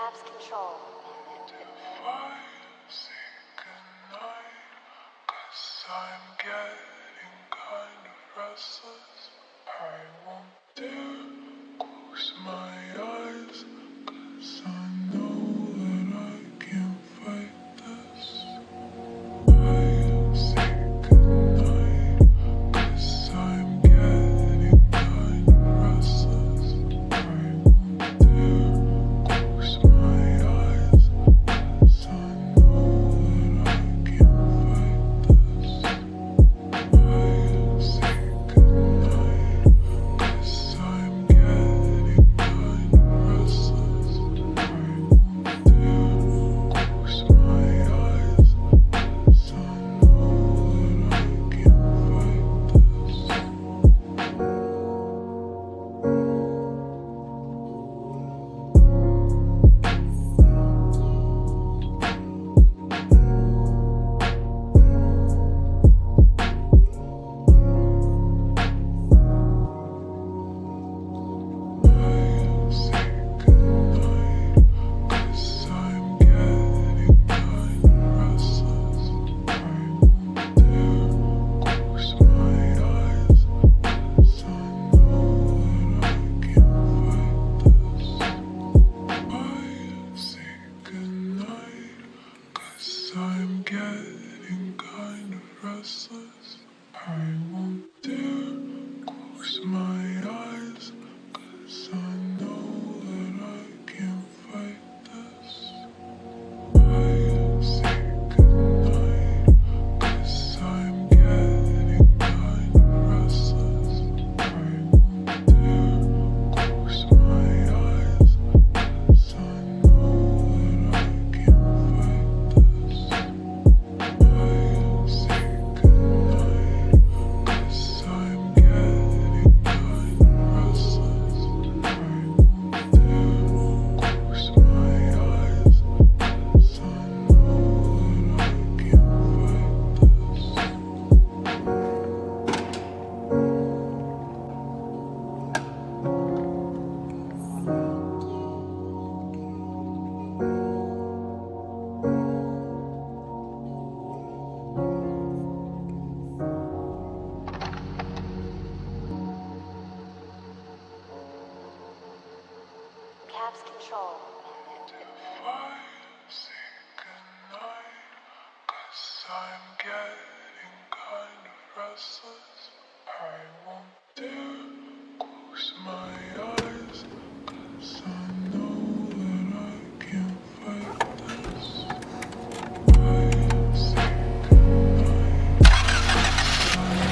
Caps control. If I say goodnight, 'cause I'm getting kind of restless, I won't dare close my eyes, 'cause I know that I can't fight this. I say goodnight, 'cause I'm getting kind of restless, I won't dare close my eyes, 'cause I know that I can't fight this. I say goodnight, 'cause I'm getting kind of restless, I won't dare close my eyes, 'cause I know that I can't fight this. I say goodnight, 'cause I'm getting kind of restless, I won't dare close my eyes, 'cause I know that I can't fight this. I say goodnight, 'cause I'm getting kind of restless, I won't dare close my eyes, 'cause I know that I can't fight this. I say goodnight, 'cause I'm getting kind of restless, I won't dare close my eyes, 'cause I know that I can't fight this. I say goodnight, 'cause I'm getting kind of restless, I won't dare close my eyes, 'cause I know that I can't Caps control. If I say goodnight, 'cause I'm getting kind of restless, I won't dare close my eyes, 'cause I know that I can't fight this. I say goodnight, 'cause I'm